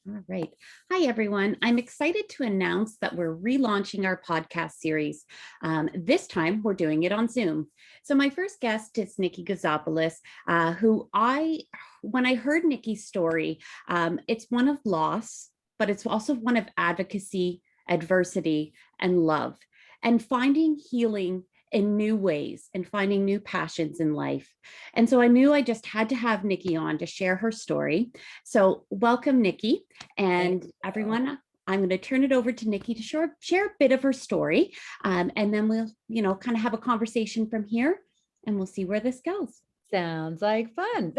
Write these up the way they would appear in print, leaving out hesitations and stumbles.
All right. Hi, everyone. I'm excited to announce that we're relaunching our podcast series. This time, we're doing it on Zoom. So my first guest is Nikki Gouzopoulos, when I heard Nikki's story, it's one of loss, but it's also one of advocacy, adversity, and love, and finding healing in new ways and finding new passions in life. And so I knew I just had to have Nikki on to share her story. So welcome, Nikki. And everyone, I'm going to turn it over to Nikki to share a bit of her story. And then we'll, kind of have a conversation from here and we'll see where this goes. Sounds like fun.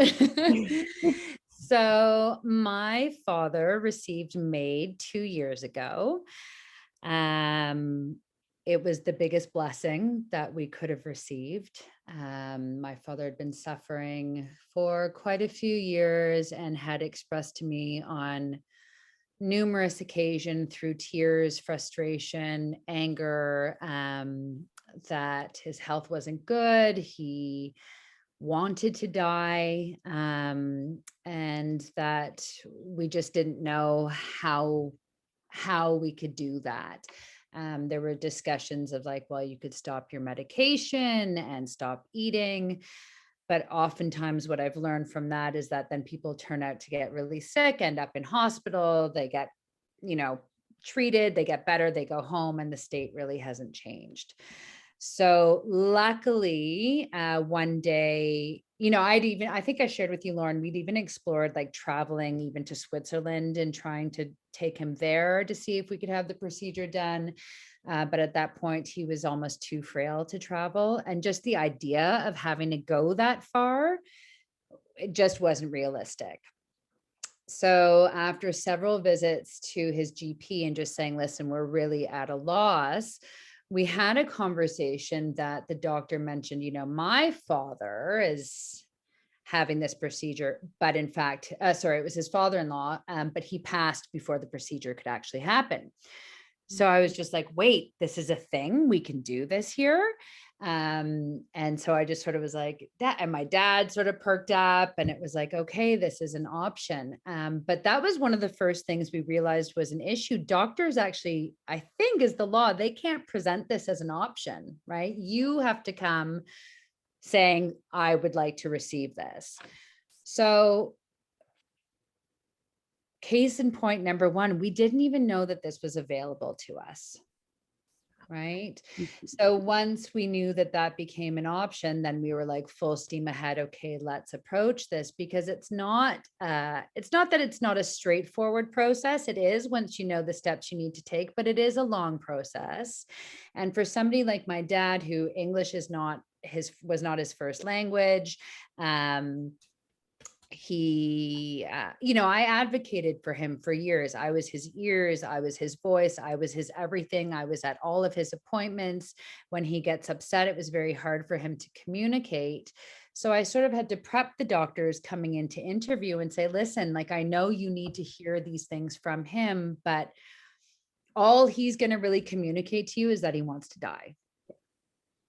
So my father received MAiD 2 years ago. It was the biggest blessing that we could have received. My father had been suffering for quite a few years and had expressed to me on numerous occasions through tears, frustration, anger, that his health wasn't good. He wanted to die, and that we just didn't know how we could do that. There were discussions of like, well, you could stop your medication and stop eating. But oftentimes what I've learned from that is that then people turn out to get really sick, end up in hospital, they get, treated, they get better, they go home, and the state really hasn't changed. So luckily, one day, I think I shared with you, Lauren, we'd even explored like traveling even to Switzerland and trying to take him there to see if we could have the procedure done. But at that point, he was almost too frail to travel. And just the idea of having to go that far, it just wasn't realistic. So after several visits to his GP and just saying, listen, we're really at a loss, we had a conversation that the doctor mentioned, my father is having this procedure, but in fact, it was his father-in-law, but he passed before the procedure could actually happen. So I was just like, wait, this is a thing, we can do this here. And so I just sort of was like that. And my dad sort of perked up and it was like, okay, this is an option. But that was one of the first things we realized was an issue. Doctors actually, I think is the law, they can't present this as an option, right? You have to come saying, I would like to receive this. So case in point, number one, we didn't even know that this was available to us. Right. So once we knew that that became an option, then we were like full steam ahead. Okay, let's approach this, because it's not that it's not a straightforward process. It is once you know the steps you need to take, but it is a long process. And for somebody like my dad, who English was not his first language, I advocated for him for years. I was his ears, I was his voice, I was his everything. I was at all of his appointments. When he gets upset, it was very hard for him to communicate. So I sort of had to prep the doctors coming in to interview and say, listen, like, I know you need to hear these things from him, but all he's going to really communicate to you is that he wants to die.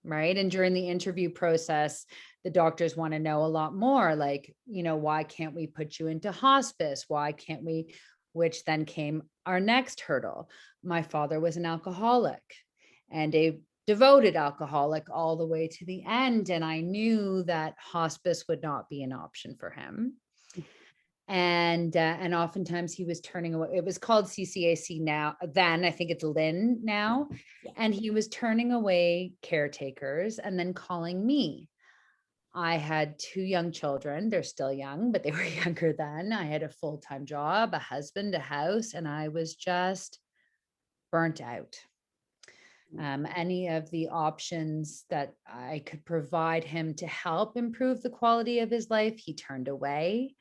Right. And during the interview process, the doctors want to know a lot more, like, why can't we put you into hospice? Why can't we? Which then came our next hurdle. My father was an alcoholic and a devoted alcoholic all the way to the end. And I knew that hospice would not be an option for him. And oftentimes he was turning away. It was called CCAC now. Then I think it's Lynn now. And he was turning away caretakers and then calling me. I had 2 young children. They're still young, but they were younger then. I had a full-time job, a husband, a house, and I was just burnt out. Any of the options that I could provide him to help improve the quality of his life, he turned away.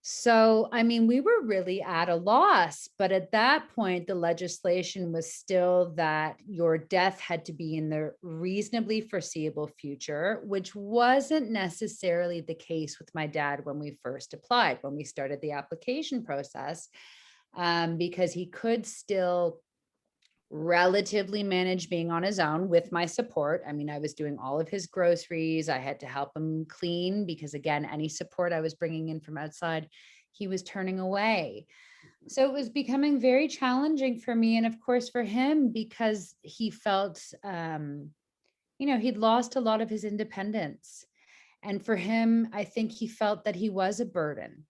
So, I mean, we were really at a loss, but at that point, the legislation was still that your death had to be in the reasonably foreseeable future, which wasn't necessarily the case with my dad when we first applied, when we started the application process, because he could still relatively manage being on his own with my support. I mean, I was doing all of his groceries. I had to help him clean because, again, any support I was bringing in from outside, he was turning away. So it was becoming very challenging for me, and of course for him, because he felt, he'd lost a lot of his independence. And for him, I think he felt that he was a burden.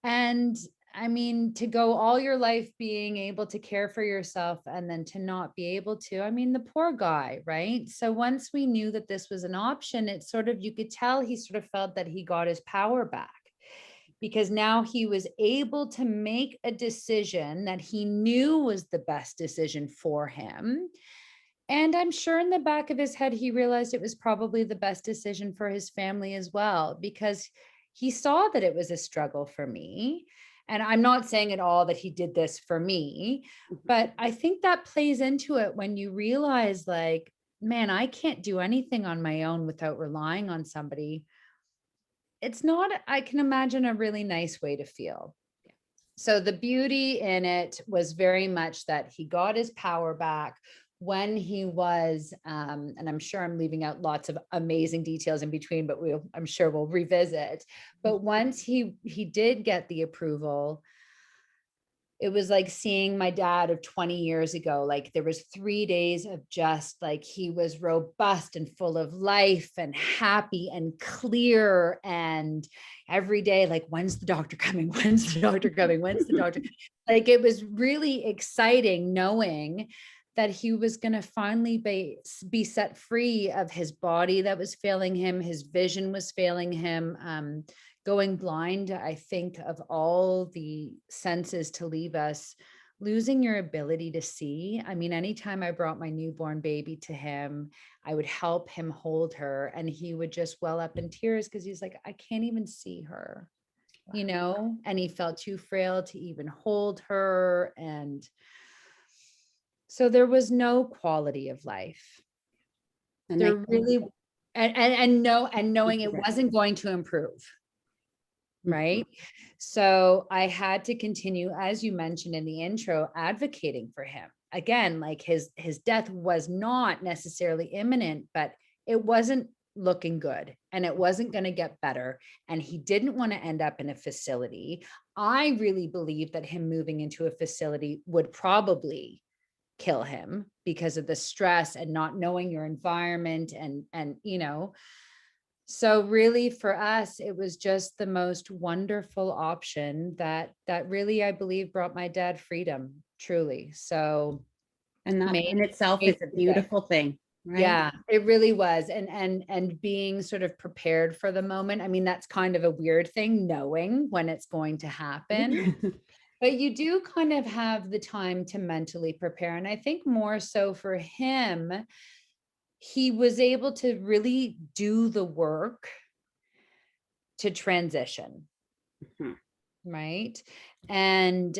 And I mean, to go all your life being able to care for yourself and then to not be able to, I mean, the poor guy, right? So once we knew that this was an option, it sort of, you could tell he sort of felt that he got his power back, because now he was able to make a decision that he knew was the best decision for him. And I'm sure in the back of his head, he realized it was probably the best decision for his family as well, because he saw that it was a struggle for me. And I'm not saying at all that he did this for me, but I think that plays into it when you realize, like, man, I can't do anything on my own without relying on somebody. It's not, I can imagine, a really nice way to feel. So the beauty in it was very much that he got his power back when he was, and I'm sure I'm leaving out lots of amazing details in between, but I'm sure we'll revisit. But once he did get the approval, it was like seeing my dad of 20 years ago. Like, there was 3 days of just like, he was robust and full of life and happy and clear. And every day, like, when's the doctor coming? When's the doctor coming? When's the doctor? Like, it was really exciting knowing that he was going to finally be set free of his body that was failing him. His vision was failing him. Going blind, I think, of all the senses to leave us, losing your ability to see. I mean, anytime I brought my newborn baby to him, I would help him hold her, and he would just well up in tears because he's like, I can't even see her, and he felt too frail to even hold her. And so there was no quality of life. And There they really, and knowing it wasn't going to improve. Right. So I had to continue, as you mentioned in the intro, advocating for him. Again, like, his death was not necessarily imminent, but it wasn't looking good, and it wasn't going to get better. And he didn't want to end up in a facility. I really believe that him moving into a facility would probably kill him because of the stress and not knowing your environment, and so really for us, it was just the most wonderful option that really, I believe, brought my dad freedom, truly. So and that made in itself is made a the difference. beautiful thing, right? Yeah, it really was. And being sort of prepared for the moment. I mean, that's kind of a weird thing, knowing when it's going to happen, but you do kind of have the time to mentally prepare. And I think more so for him, he was able to really do the work to transition. Mhm. Right. And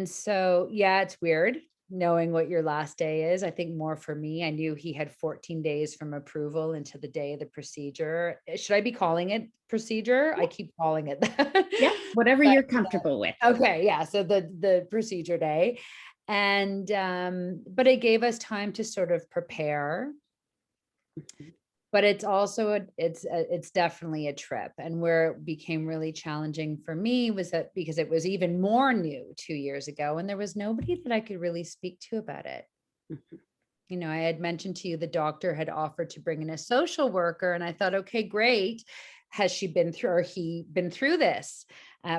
so, yeah, it's weird knowing what your last day is. I think more for me, I knew he had 14 days from approval into the day of the procedure. Should I be calling it procedure? I keep calling it that. Yeah, whatever But you're comfortable with. okay, yeah, so the procedure day. And but it gave us time to sort of prepare. But it's also it's definitely a trip. And where it became really challenging for me was that because it was even more new 2 years ago, and there was nobody that I could really speak to about it. Mhm. I had mentioned to you the doctor had offered to bring in a social worker, and I thought, okay, great. Has she been through, or he been through this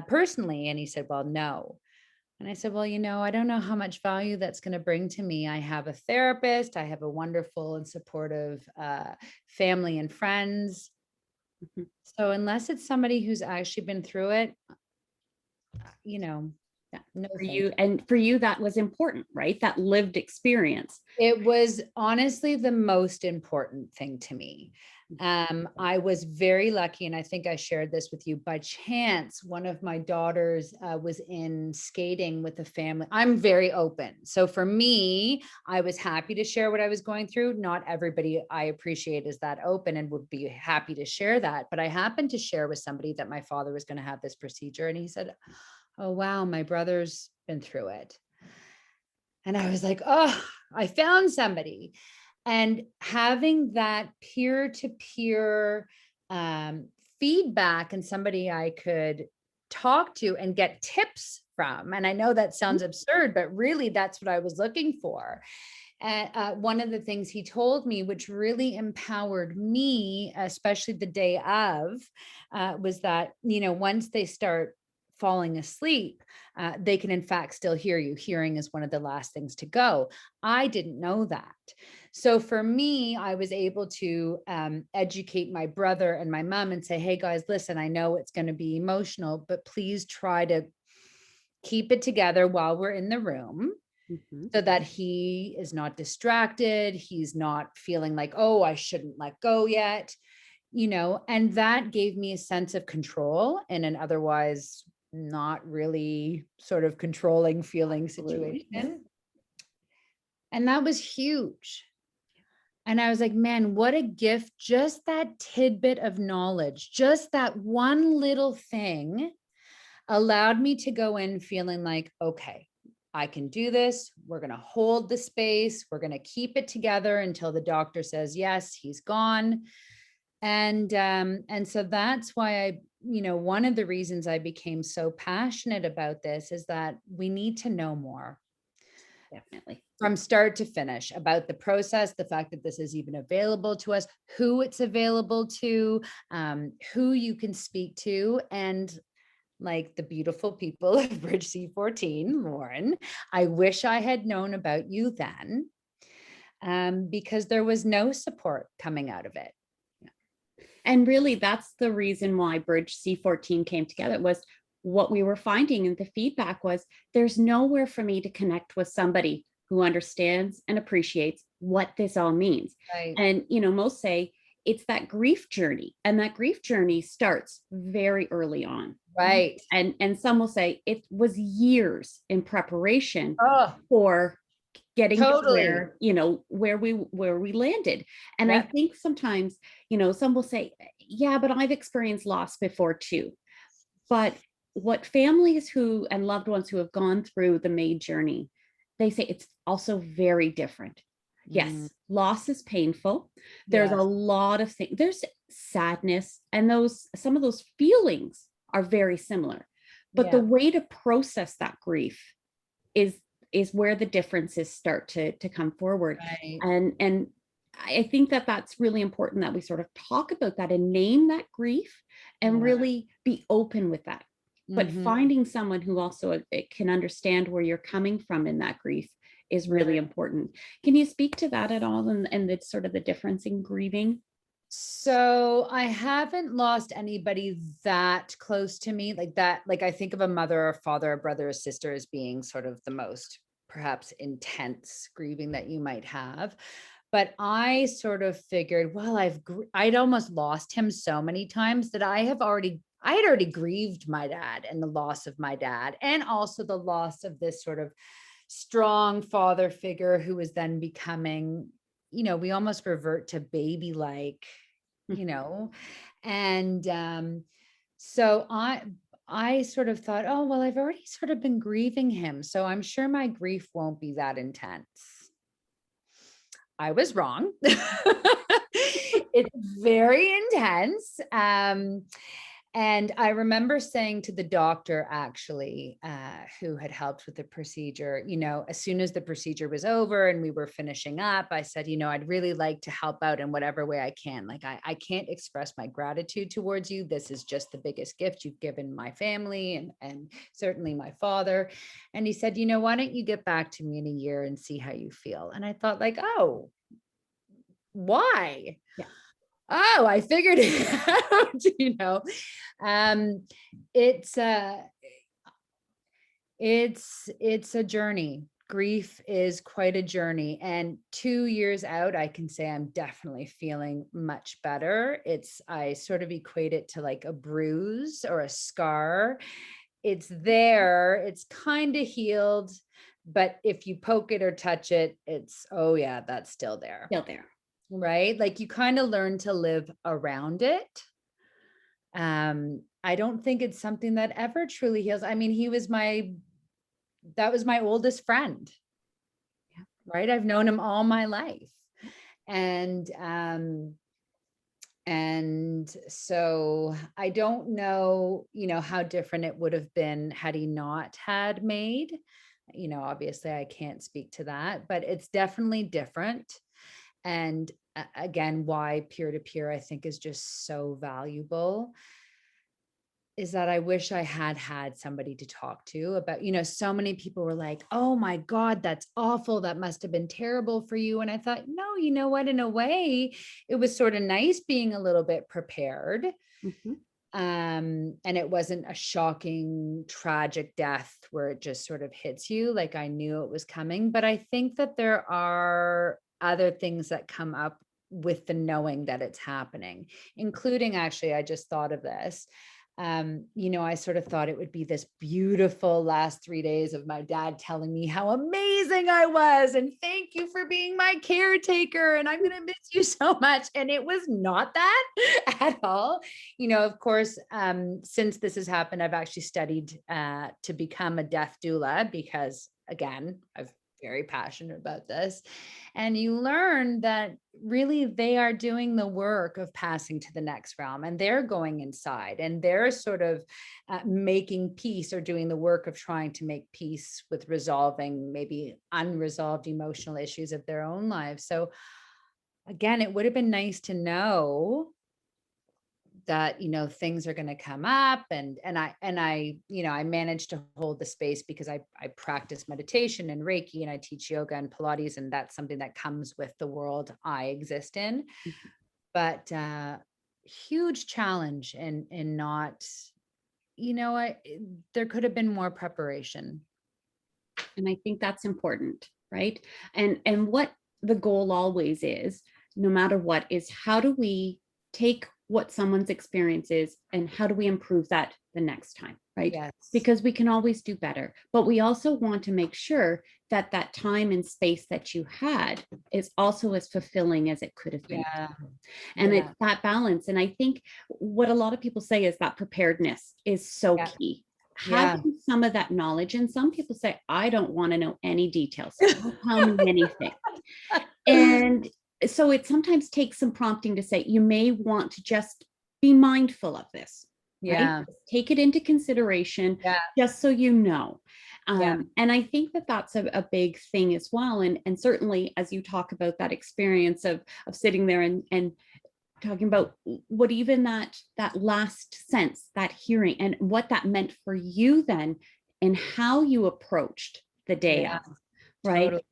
personally? And he said, well, no. And I said, well, I don't know how much value that's going to bring to me. I have a therapist. I have a wonderful and supportive family and friends. Mhm. So unless it's somebody who's actually been through it, Yeah. no For thank you, you. and for you, that was important, right? That lived experience. It was honestly the most important thing to me. I was very lucky, and I think I shared this with you by chance. One of my daughters was in skating with the family. I'm very open. So for me, I was happy to share what I was going through. Not everybody I appreciate is that open and would be happy to share that. But I happened to share with somebody that my father was going to have this procedure. And he said, oh, wow, my brother's been through it. And I was like, oh, I found somebody. And having that peer to peer feedback, and somebody I could talk to and get tips from. And I know that sounds absurd, but really that's what I was looking for. And one of the things he told me, which really empowered me, especially the day of, was that, once they start falling asleep, they can in fact still hear you. Hearing is one of the last things to go. I didn't know that. So for me, I was able to educate my brother and my mom and say, hey guys, listen, I know it's going to be emotional, but please try to keep it together while we're in the room, so that he is not distracted. He's not feeling like, oh, I shouldn't let go yet, and that gave me a sense of control in an otherwise not really sort of controlling feeling situation. Yeah. And that was huge. And I was like, man, what a gift. Just that tidbit of knowledge, just that one little thing allowed me to go in feeling like, okay, I can do this. We're going to hold the space. We're going to keep it together until the doctor says, yes, he's gone. And so that's why one of the reasons I became so passionate about this is that we need to know more. Definitely. From start to finish about the process, the fact that this is even available to us, who it's available to, who you can speak to, and like the beautiful people of Bridge C-14, Lauren, I wish I had known about you then, because there was no support coming out of it. And really, that's the reason why Bridge C-14 came together. Was what we were finding, and the feedback was, there's nowhere for me to connect with somebody who understands and appreciates what this all means. Right. And, most say it's that grief journey, and that grief journey starts very early on. Right. And some will say it was years in preparation Oh, for getting totally. to where we landed. And I think sometimes, some will say, yeah, but I've experienced loss before too. But what families and loved ones who have gone through the MAiD journey, they say it's also very different. Yes, loss is painful. There's a lot of things. There's sadness, and some of those feelings are very similar. But the way to process that grief is where the differences start to come forward. Right. And I think that that's really important, that we sort of talk about that and name that grief and really be open with that. But finding someone who also can understand where you're coming from in that grief is really important. Can you speak to that at all, and the sort of the difference in grieving? So I haven't lost anybody that close to me like that. Like I think of a mother or father, a brother or sister as being sort of the most perhaps intense grieving that you might have. But I sort of figured, well, I'd almost lost him so many times that I had already grieved my dad and the loss of my dad, and also the loss of this sort of strong father figure who was then becoming, we almost revert to baby like, and so I sort of thought, oh, well, I've already sort of been grieving him, so I'm sure my grief won't be that intense. I was wrong. It's very intense. And I remember saying to the doctor, actually, who had helped with the procedure, as soon as the procedure was over and we were finishing up, I said, I'd really like to help out in whatever way I can. Like, I can't express my gratitude towards you. This is just the biggest gift you've given my family and certainly my father. And he said, why don't you get back to me in a year and see how you feel? And I thought like, oh, why? Yeah. Oh, I figured it out, it's a journey. Grief is quite a journey. And 2 years out, I can say I'm definitely feeling much better. I sort of equate it to like a bruise or a scar. It's there, it's kind of healed, but if you poke it or touch it, it's, oh yeah, that's still there. Still there. Right? Like you kind of learn to live around it. I don't think it's something that ever truly heals. I mean, that was my oldest friend. Right? I've known him all my life. And And so I don't know, how different it would have been had he not had MAiD. Obviously I can't speak to that, but it's definitely different. And again, why peer to peer I think is just so valuable is that I wish I had had somebody to talk to about, so many people were like, oh my God, that's awful. That must have been terrible for you. And I thought, no, you know what? In a way, it was sort of nice being a little bit prepared. Mhm. And it wasn't a shocking, tragic death where it just sort of hits you. Like I knew it was coming. But I think that there are other things that come up with the knowing that it's happening, including actually, I just thought of this. I sort of thought it would be this beautiful last 3 days of my dad telling me how amazing I was and thank you for being my caretaker and I'm going to miss you so much. And it was not that at all. Of course, since this has happened, I've actually studied to become a death doula because, again, I've very passionate about this. And you learn that really they are doing the work of passing to the next realm and they're going inside and they're sort of making peace or doing the work of trying to make peace with resolving maybe unresolved emotional issues of their own lives. So again, it would have been nice to know that things are going to come up and I managed to hold the space because I practice meditation and Reiki and I teach yoga and Pilates, and that's something that comes with the world I exist in. But huge challenge in not, there could have been more preparation. And I think that's important, right? And what the goal always is, no matter what, is how do we take what someone's experience is and how do we improve that the next time, right? Yes. Because we can always do better, but we also want to make sure that that time and space that you had is also as fulfilling as it could have been. Yeah. And Yeah. it's that balance. And I think what a lot of people say is that preparedness is so Yeah. key. Yeah. Having some of that knowledge, and some people say, I don't want to know any details. Don't tell me anything. And so it sometimes takes some prompting to say, you may want to just be mindful of this, right? Yeah. Take it into consideration, Yeah. just so you know. Yeah. And I think that that's a big thing as well. And certainly as you talk about that experience of sitting there and talking about what even that last sense, that hearing, and what that meant for you then, and how you approached the day Yeah. of, right? Totally.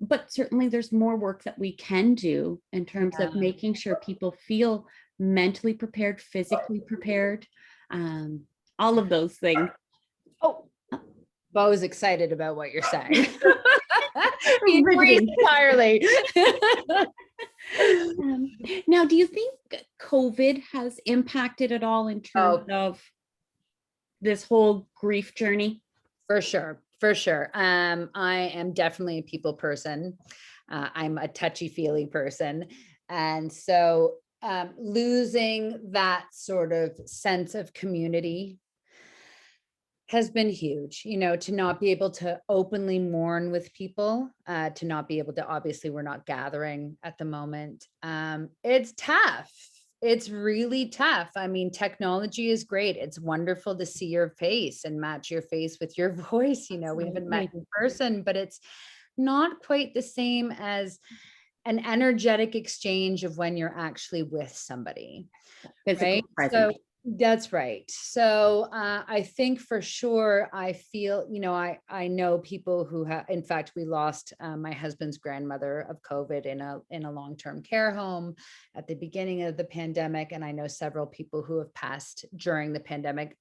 But certainly there's more work that we can do in terms Yeah. of making sure people feel mentally prepared, physically prepared, all of those things. Oh, Bo is excited about what you're saying. He agrees Riveting. entirely. Now, do you think COVID has impacted at all in terms Oh, of this whole grief journey? for sure. For sure. I am definitely a people person. I'm a touchy-feely person. And so losing that sort of sense of community has been huge, to not be able to openly mourn with people, to not be able to, obviously, we're not gathering at the moment. It's tough. It's really tough. I mean, technology is great. It's wonderful to see your face and match your face with your voice. We haven't met in person, but it's not quite the same as an energetic exchange of when you're actually with somebody. Physical Right. presence. So that's right. So I think for sure, I feel, I know people who have, in fact, we lost my husband's grandmother of COVID in a long-term care home at the beginning of the pandemic. And I know several people who have passed during the pandemic,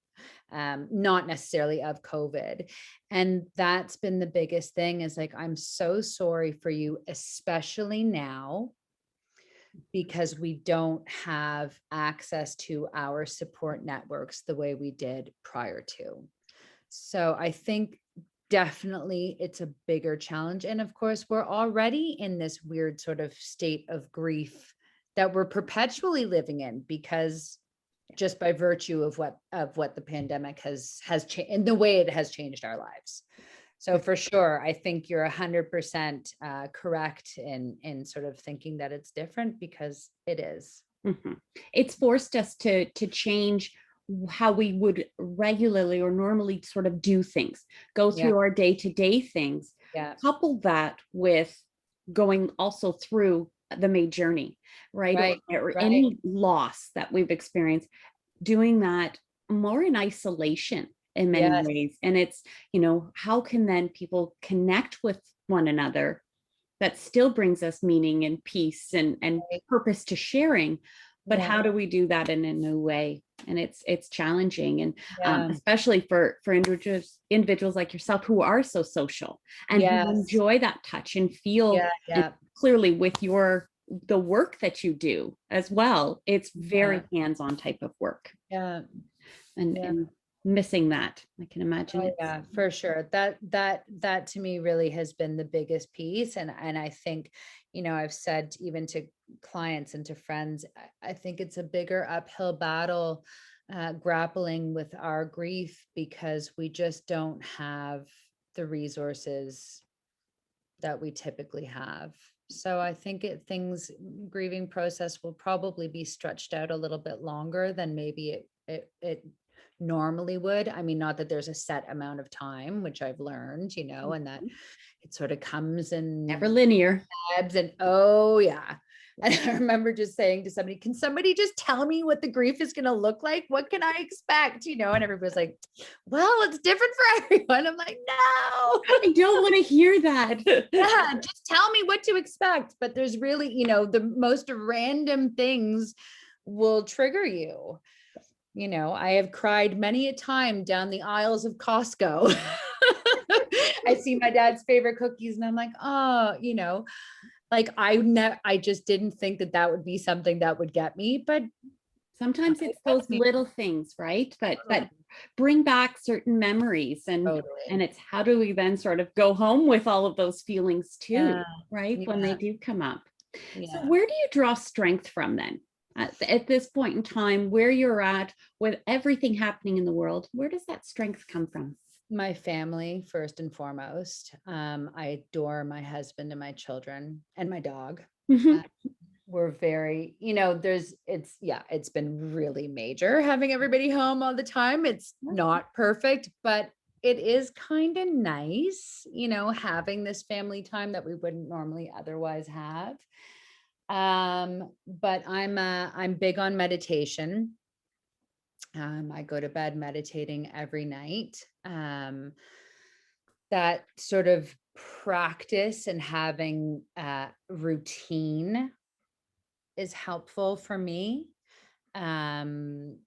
not necessarily of COVID. And that's been the biggest thing is like, I'm so sorry for you, especially now, because we don't have access to our support networks the way we did prior to. So I think definitely it's a bigger challenge. And of course, we're already in this weird sort of state of grief that we're perpetually living in because just by virtue of what the pandemic has changed and the way it has changed our lives. So for sure, I think you're 100% correct in sort of thinking that it's different because it is. Mhm. It's forced us to change how we would regularly or normally sort of do things, go Yeah, through our day-to-day things. yeah, Couple that with going also through the MAiD journey, right? right, Or right. any loss that we've experienced, doing that more in isolation in many Yes, ways. And it's, how can then people connect with one another that still brings us meaning and peace and right. purpose to sharing, but Yeah, how do we do that in a new way? And it's challenging, and yeah, especially for individuals like yourself who are so social and who yes, enjoy that touch and feel, yeah, and yeah, clearly with the work that you do as well, it's yeah, very hands-on type of work, yeah, yeah. and missing that, I can imagine Oh it's. yeah, for sure. That to me really has been the biggest piece. And I think, I've said even to clients and to friends, I think it's a bigger uphill battle grappling with our grief because we just don't have the resources that we typically have. So I think grieving process will probably be stretched out a little bit longer than maybe it normally would. I mean, not that there's a set amount of time, which I've learned, and that it sort of comes Never in linear. ebbs and oh yeah. And I remember just saying to somebody, can somebody just tell me what the grief is going to look like? What can I expect? And everybody's like, well, it's different for everyone. I'm like, no. I don't want to hear that. Yeah, just tell me what to expect. But there's really, the most random things will trigger you. I have cried many a time down the aisles of Costco. I see my dad's favorite cookies and I'm like, oh, like I just didn't think that that would be something that would get me, but Sometimes it it's gets those me. little things, right? That Totally. bring back certain memories, and Totally. it's how do we then sort of go home with all of those feelings Yeah. too, right? When they Yeah. do come up. So Yeah. where do you draw strength from then? At this point in time, where you're at with everything happening in the world, where does that strength come from? My family, first and foremost. I adore my husband and my children and my dog. Uh, Mhm. we're very, it's been really major having everybody home all the time. It's not perfect, but it is kind of nice, having this family time that we wouldn't normally otherwise have. But I'm big on meditation. I go to bed meditating every night. That sort of practice and having routine is helpful for me. Um,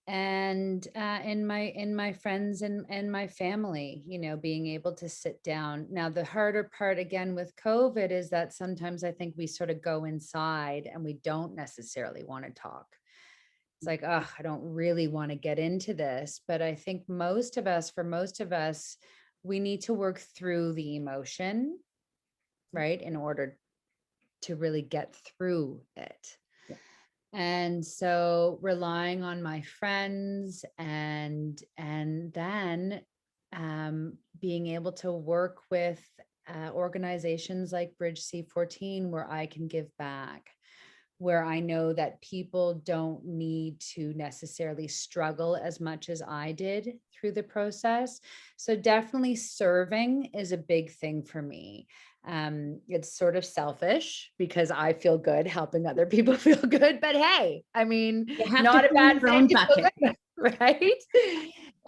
and in my friends and my family, being able to sit down. Now, the harder part again with COVID is that sometimes I think we sort of go inside and we don't necessarily want to talk. It's like, oh, I don't really want to get into this. But I think for most of us, we need to work through the emotion, right, in order to really get through it. Yeah. And so relying on my friends and then being able to work with organizations like Bridge C-14 where I can give back, where I know that people don't need to necessarily struggle as much as I did through the process. So definitely serving is a big thing for me. It's sort of selfish because I feel good helping other people feel good, but hey, I mean, You have to not a fill bad your thing own to feel bucket. good, right?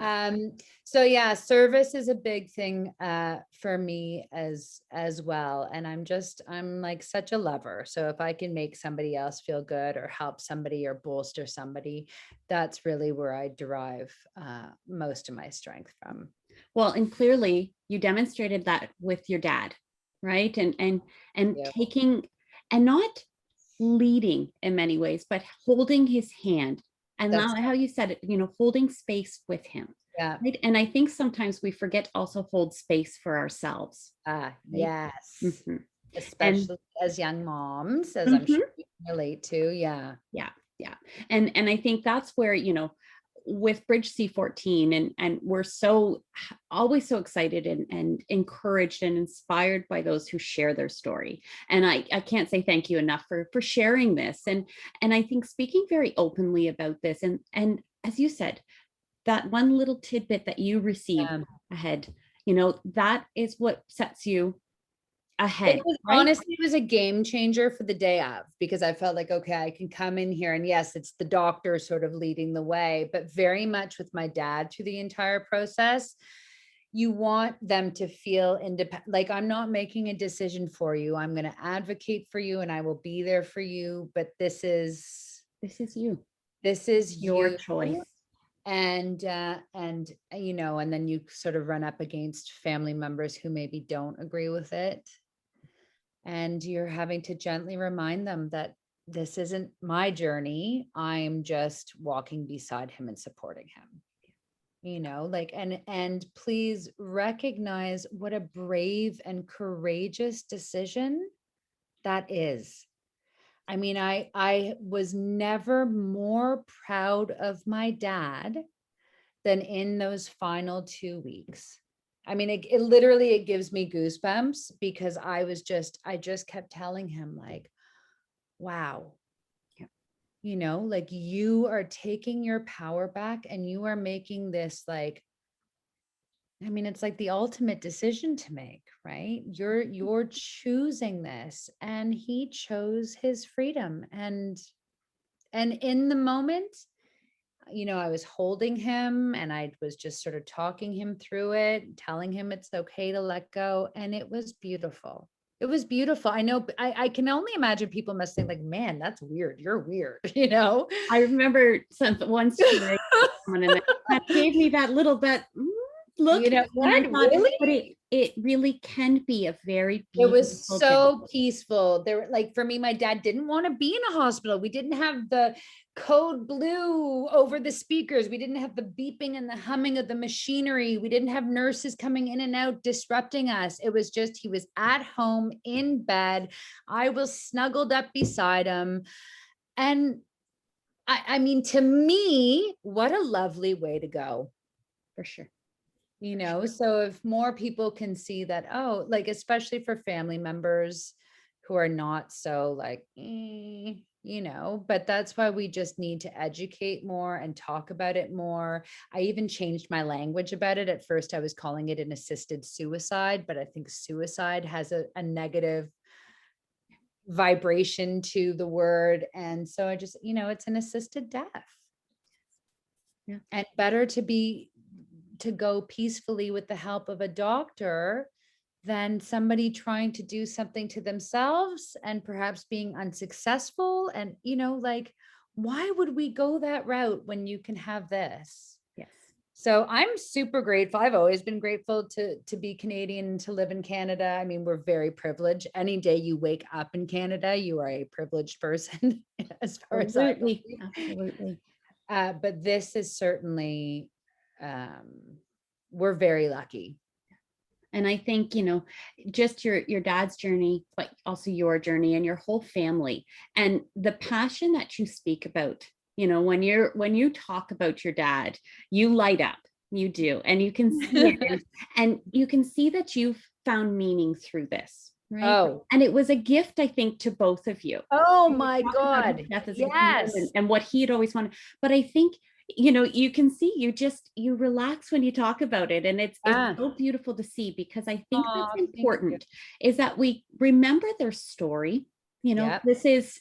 Um, so yeah, service is a big thing for me as well. And I'm like such a lover. So if I can make somebody else feel good or help somebody or bolster somebody, that's really where I derive most of my strength from. Well, and clearly you demonstrated that with your dad, right? And Yeah, taking, and not leading in many ways, but holding his hand, and that's now how you said it, holding space with him. yeah. Right. And I think sometimes we forget to also hold space for ourselves. Right. Yes. Hmm. And Especially as young moms, as I'm sure mhm, you can relate to. Yeah. yeah, yeah. And I think that's where, with Bridge C-14, and we're so always so excited and encouraged and inspired by those who share their story. And I can't say thank you enough for sharing this. And I think speaking very openly about this, and as you said, that one little tidbit that you received ahead, that is what sets you ahead, It was right? honestly, it was a game changer for the day of, because I felt like, okay, I can come in here and yes, it's the doctor sort of leading the way, but very much with my dad through the entire process, you want them to feel independent. Like, I'm not making a decision for you. I'm going to advocate for you and I will be there for you. But This is you, this is your you. choice. And then you sort of run up against family members who maybe don't agree with it. And you're having to gently remind them that this isn't my journey. I'm just walking beside him and supporting him. Like, and please recognize what a brave and courageous decision that is. I mean, I was never more proud of my dad than in those final 2 weeks. I mean, it literally, it gives me goosebumps, because I just kept telling him, like, wow, like, you are taking your power back and you are making this, like, I mean, it's like the ultimate decision to make, right? You're choosing this, and he chose his freedom. And in the moment, I was holding him and I was just sort of talking him through it, telling him it's okay to let go. And it was beautiful. It was beautiful. I know, I can only imagine people must think, like, man, that's weird. You're weird, I remember one story, and that gave me that little bit look, and I what, thought, really? but it really can be a very It was beautiful journey. so peaceful. There, like, for me, my dad didn't want to be in a hospital. We didn't have the code blue over the speakers. We didn't have the beeping and the humming of the machinery. We didn't have nurses coming in and out disrupting us. It was just, he was at home in bed. I was snuggled up beside him. And I mean, to me, what a lovely way to go. For sure. So if more people can see that, oh, like, especially for family members who are not so, like, but that's why we just need to educate more and talk about it more. I even changed my language about it. At first, I was calling it an assisted suicide, but I think suicide has a negative vibration to the word. And so I just, it's an assisted death. Yeah. And better to go peacefully with the help of a doctor than somebody trying to do something to themselves and perhaps being unsuccessful. And, like, why would we go that route when you can have this? Yes. So I'm super grateful. I've always been grateful to be Canadian and to live in Canada. I mean, we're very privileged. Any day you wake up in Canada, you are a privileged person, as far as I believe. Absolutely. But this is certainly, we're very lucky. And I think, just your dad's journey, but also your journey and your whole family, and the passion that you speak about, when you talk about your dad, you light up, you do, and you can see it, and you can see that you've found meaning through this, right? Oh, and it was a gift, I think, to both of you. oh You my talk about his God. death as a gift, Yes. and what he'd always wanted, but I think, you can see you relax when you talk about it, and it's so beautiful to see, because I think Oh, that's important, is that we remember their story. Yep. This is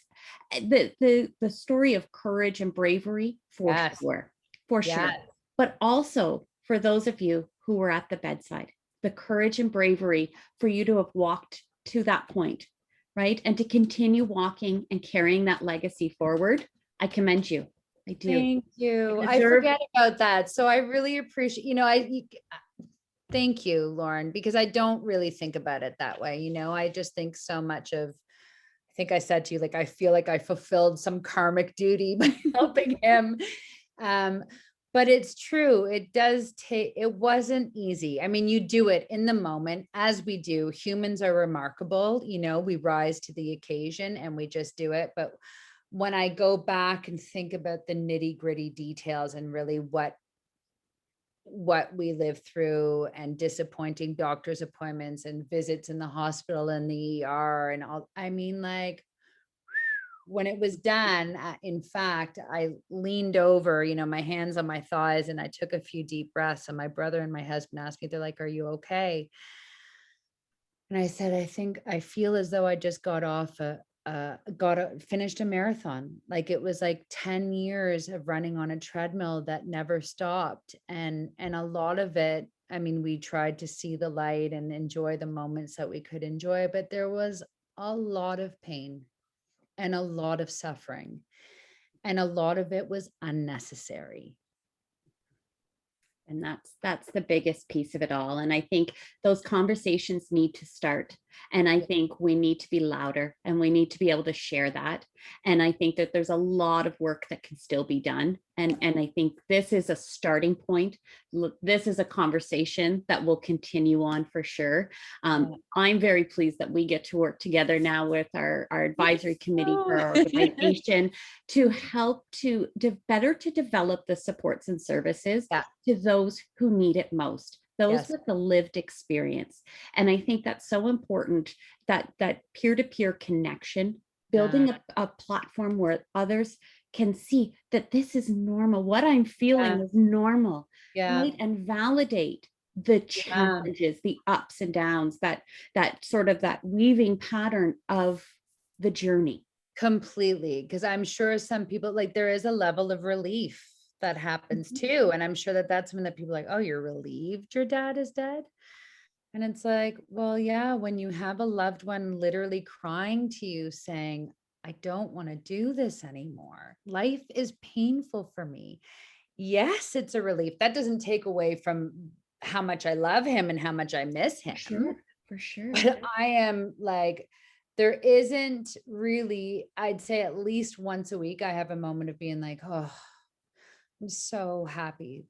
the story of courage and bravery, for Yes. sure, for sure. Yes. But also for those of you who were at the bedside, the courage and bravery for you to have walked to that point, right? And to continue walking and carrying that legacy forward. I commend you. I do. Thank you. I forget about that. So I really appreciate, thank you, Lauren, because I don't really think about it that way. I just think so much of, I think I said to you, like, I feel like I fulfilled some karmic duty by helping him. But it's true. It wasn't easy. I mean, you do it in the moment, as we do. Humans are remarkable. We rise to the occasion and we just do it. But when I go back and think about the nitty gritty details and really what we lived through, and disappointing doctor's appointments and visits in the hospital and the ER and all, I mean, like, when it was done, in fact, I leaned over, my hands on my thighs, and I took a few deep breaths. And my brother and my husband asked me, they're like, "Are you okay?" And I said, I feel as though I just finished a marathon. Like, it was like 10 years of running on a treadmill that never stopped. And a lot of it, I mean, we tried to see the light and enjoy the moments that we could enjoy, but there was a lot of pain and a lot of suffering, and a lot of it was unnecessary. And that's the biggest piece of it all. And I think those conversations need to start. And I think we need to be louder, and we need to be able to share that. And I think that there's a lot of work that can still be done. And I think this is a starting point. Look, this is a conversation that will continue on for sure. I'm very pleased that we get to work together now with our advisory committee for our organization to help to better to develop the supports and services Yeah. to those who need it most, those Yes. with the lived experience. And I think that's so important, that peer-to-peer connection, building a platform where others can see that this is normal. What I'm feeling is normal, right? And validate the challenges, the ups and downs, that sort of that weaving pattern of the journey. Completely. Because I'm sure some people, like, there is a level of relief that happens too. And I'm sure that that's when the people are like, "Oh, you're relieved your dad is dead?" And it's like, well, yeah, when you have a loved one literally crying to you saying, "I don't want to do this anymore. Life is painful for me." Yes, it's a relief. That doesn't take away from how much I love him and how much I miss him. For sure. But I am like, there isn't really, I'd say at least once a week, I have a moment of being like, "Oh, I'm so happy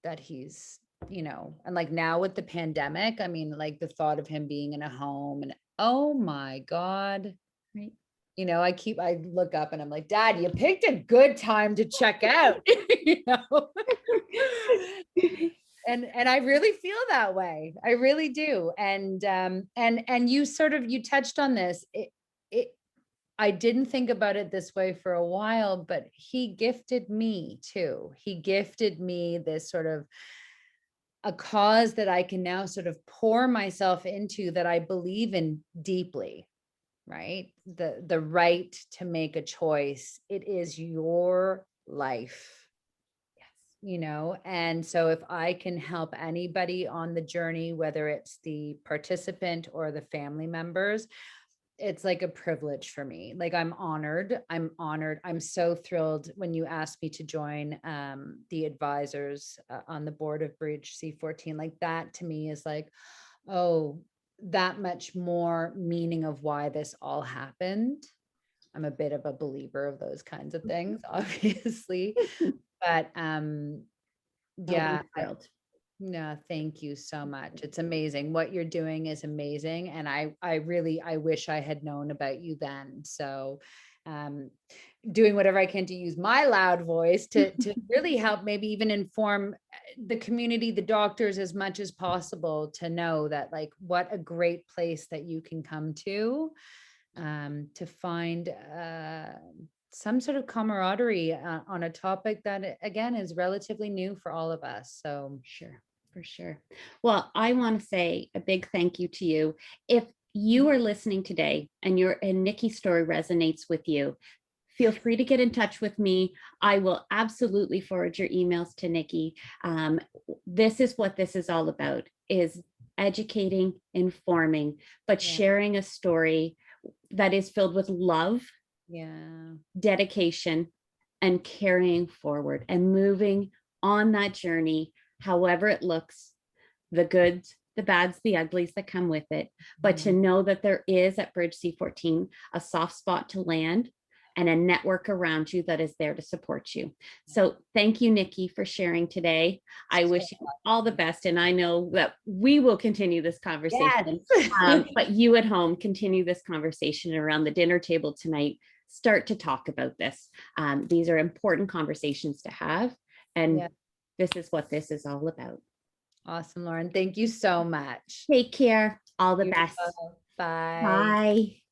that he's, and like now with the pandemic, I mean, like the thought of him being in a home, and oh my God." Right. I look up and I'm like, "Dad, you picked a good time to check out." you know? And I really feel that way. I really do. And you touched on this. It I didn't think about it this way for a while, but he gifted me too. He gifted me this sort of a cause that I can now sort of pour myself into, that I believe in deeply, right? The right to make a choice. It is your life. And so if I can help anybody on the journey, whether it's the participant or the family members, it's like a privilege for me. Like, I'm honored. I'm so thrilled when you asked me to join the advisors on the board of Bridge C-14. Like, that to me is like, oh, that much more meaning of why this all happened. I'm a bit of a believer of those kinds of things, obviously. But yeah, no, thank you so much. It's amazing. What you're doing is amazing. And I wish I had known about you then. So doing whatever I can to use my loud voice to really help, maybe even inform the community, the doctors, as much as possible, to know that, like, what a great place that you can come to find some sort of camaraderie on a topic that, again, is relatively new for all of us. So For sure. Well, I want to say a big thank you to you. If you are listening today and Nikki's story resonates with you, feel free to get in touch with me. I will absolutely forward your emails to Nikki. This is what this is all about, is educating, informing, but sharing a story that is filled with love, dedication, and carrying forward and moving on that journey, however it looks, the goods, the bads, the uglies that come with it. But to know that there is at Bridge C-14 a soft spot to land and a network around you that is there to support you. So thank you, Nikki, for sharing today. I wish you all the best. And I know that we will continue this conversation, but you at home continue this conversation around the dinner table tonight. start to talk about this. These are important conversations to have. And Yeah. this is what this is all about. Awesome, Lauren. Thank you so much. Take care. All the You as best. well. Bye. Bye.